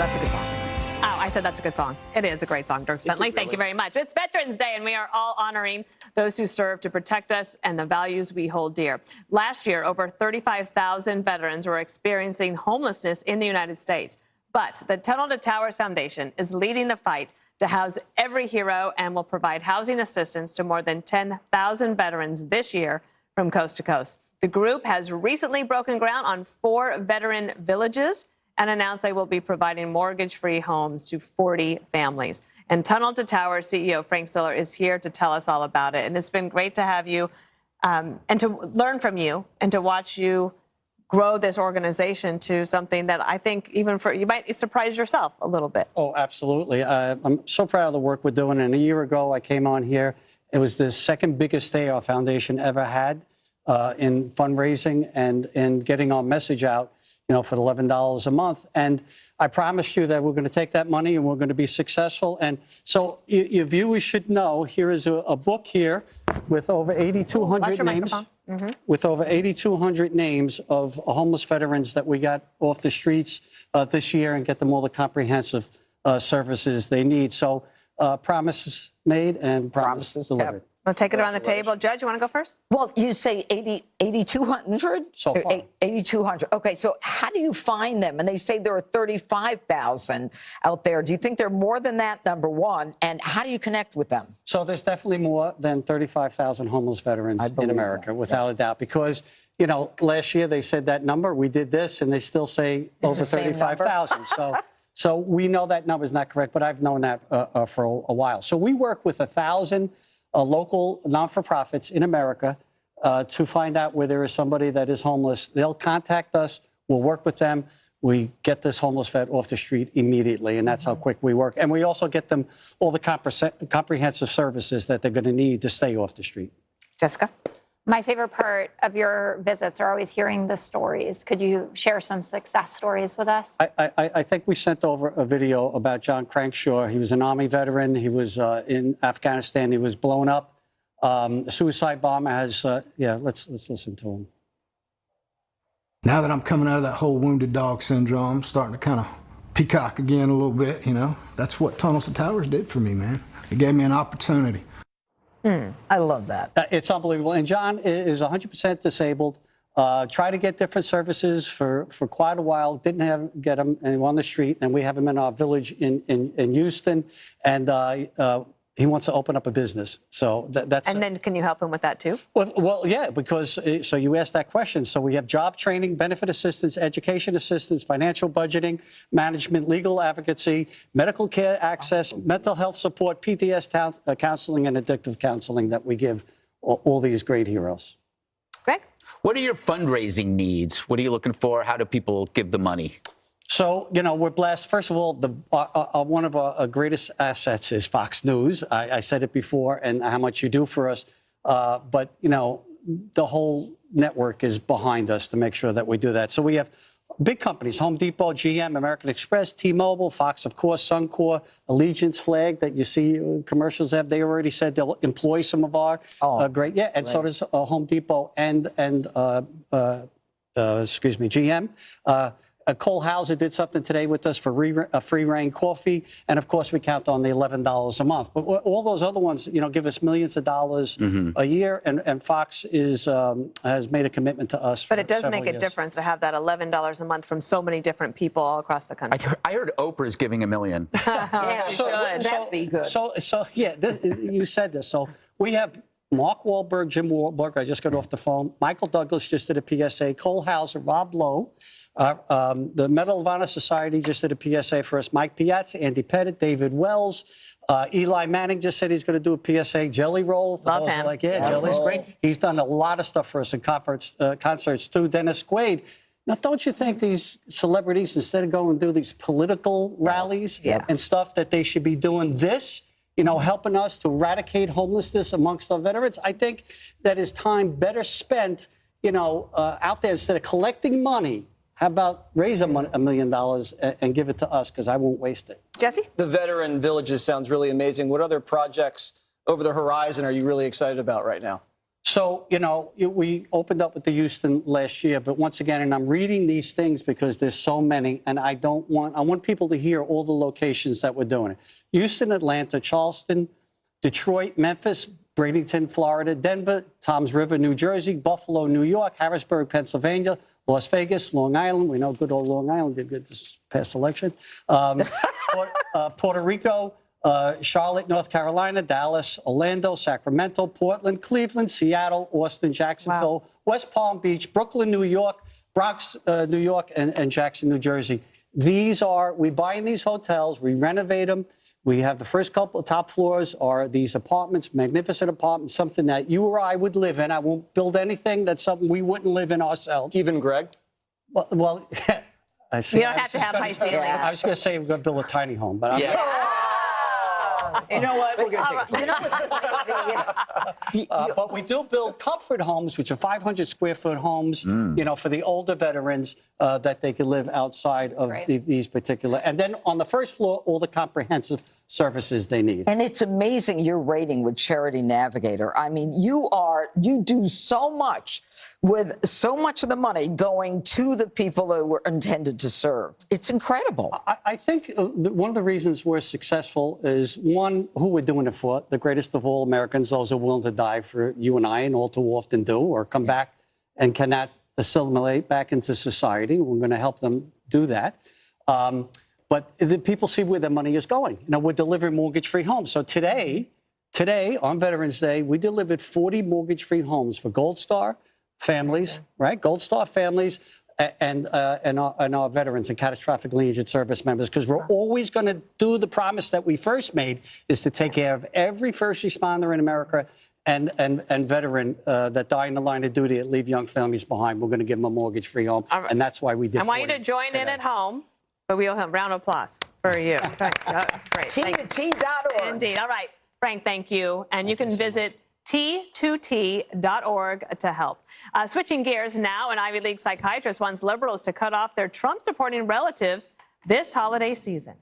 that's a good song. Oh, I said that's a good song. It is a great song, Dirk Bentley. Thank you very much. It's Veterans Day, and we are all honoring those who serve to protect us and the values we hold dear. Last year, over 35,000 veterans were experiencing homelessness in the United States. But the Tunnel to Towers Foundation is leading the fight to house every hero and will provide housing assistance to more than 10,000 veterans this year from coast to coast. The group has recently broken ground on 4 veteran villages and announced they will be providing mortgage-free homes to 40 families. And Tunnel to Towers CEO Frank Siller is here to tell us all about it. And it's been great to have you and to learn from you and to watch you grow this organization to something that I think even for you might surprise yourself a little bit. Oh, absolutely. I'm so proud of the work we're doing. And a year ago, I came on here. It was the second biggest day our foundation ever had in fundraising and in getting our message out, for $11 a month. And I promised you that we're going to take that money and we're going to be successful. And so your viewers should know, here is a book here with over 8,200 names. Mm-hmm. With over 8,200 names of homeless veterans that we got off the streets this year and get them all the comprehensive services they need. So promises made and promises delivered. We'll take it around the table. Judge, you want to go first? Well, you say 8,200? So far. 8,200. Okay, so how do you find them? And they say there are 35,000 out there. Do you think there are more than that, number one? And how do you connect with them? So there's definitely more than 35,000 homeless veterans in America, without a doubt. Because, last year they said that number. We did this, and they still say over 35,000. So we know that number is not correct, but I've known that for a while. So we work with 1,000 local non-for-profits in America to find out where there is somebody that is homeless. They'll contact us. We'll work with them. We get this homeless vet off the street immediately, and that's how quick we work. And we also get them all the comprehensive services that they're going to need to stay off the street. Jessica? My favorite part of your visits are always hearing the stories. Could you share some success stories with us? I think we sent over a video about John Crankshaw. He was an Army veteran. He was in Afghanistan. He was blown up. A suicide bomber has, let's listen to him. Now that I'm coming out of that whole wounded dog syndrome, I'm starting to kind of peacock again a little bit, That's what Tunnels to Towers did for me, man. It gave me an opportunity. I love that. It's unbelievable. And John is 100% disabled. Tried to get different services for quite a while. Didn't get him on the street. And we have him in our village in Houston. And he wants to open up a business. So that's. And then can you help him with that too? Well, yeah, because so you asked that question. So we have job training, benefit assistance, education assistance, financial budgeting, management, legal advocacy, medical care access, mental health support, PTS counseling, and addictive counseling that we give all these great heroes. Greg? What are your fundraising needs? What are you looking for? How do people give the money? So, we're blessed. First of all, one of our greatest assets is Fox News. I said it before, and how much you do for us. But, the whole network is behind us to make sure that we do that. So we have big companies, Home Depot, GM, American Express, T-Mobile, Fox, of course, Suncor, Allegiance Flag that you see commercials have. They already said they'll employ some of our great. Yeah, and so does Home Depot and GM. Cole Hauser did something today with us for free reign coffee. And, of course, we count on the $11 a month. But all those other ones, give us millions of dollars a year. And Fox has made a commitment to us. But it does make a difference to have that $11 a month from so many different people all across the country. I heard Oprah's giving $1 million. Yeah, that'd be good. You said this. So we have Mark Wahlberg, Jim Wahlberg. I just got off the phone. Michael Douglas just did a PSA. Cole Hauser, Rob Lowe. The Medal of Honor Society just did a PSA for us. Mike Piazza, Andy Pettit, David Wells. Eli Manning just said he's going to do a PSA. Jelly Roll. Love him. Jelly's great. He's done a lot of stuff for us in concerts too. Dennis Quaid. Now, don't you think these celebrities, instead of going and do these political rallies and stuff, that they should be doing this? Helping us to eradicate homelessness amongst our veterans? I think that is time better spent, out there instead of collecting money. How about raise $1 million and give it to us, because I won't waste it. Jesse? The veteran villages sounds really amazing. What other projects over the horizon are you really excited about right now? So, we opened up with the Houston last year, but once again, and I'm reading these things because there's so many, and I want people to hear all the locations that we're doing it. Houston, Atlanta, Charleston, Detroit, Memphis, Bradenton, Florida, Denver, Toms River, New Jersey, Buffalo, New York, Harrisburg, Pennsylvania, Las Vegas, Long Island. We know good old Long Island did good this past election. Puerto Rico, Charlotte, North Carolina, Dallas, Orlando, Sacramento, Portland, Cleveland, Seattle, Austin, Jacksonville, West Palm Beach, Brooklyn, New York, Bronx, New York, and Jackson, New Jersey. We buy in these hotels, we renovate them. We have the first couple of top floors are these apartments, magnificent apartments, something that you or I would live in. I won't build anything that's something we wouldn't live in ourselves. Even Greg? Well I see. You don't have to have high ceilings. I was going to say we're going to build a tiny home, but You know what? We're going to You know what's amazing? but we do build comfort homes, which are 500 square foot homes, for the older veterans that they can live outside of these particular. And then on the first floor, all the comprehensive services they need. And it's amazing your rating with Charity Navigator. I mean, you do so much with so much of the money going to the people that were intended to serve. It's incredible. I think one of the reasons we're successful is, one, who we're doing it for, the greatest of all Americans, those who are willing to die for you and I, and all too often do, or come back and cannot assimilate back into society. We're going to help them do that. But the people see where their money is going. We're delivering mortgage-free homes. So today, on Veterans Day, we delivered 40 mortgage-free homes for Gold Star families, right? Gold Star families and our veterans and catastrophically injured service members, because we're always going to do the promise that we first made, is to take care of every first responder in America and veteran that die in the line of duty that leave young families behind. We're going to give them a mortgage-free home, and that's why we did. I want you to join in at home. But we'll have a round of applause for you. That's great. T2T.org. Indeed. All right. Frank, thank you. And you can visit T2T.org to help. Switching gears now, an Ivy League psychiatrist wants liberals to cut off their Trump-supporting relatives this holiday season.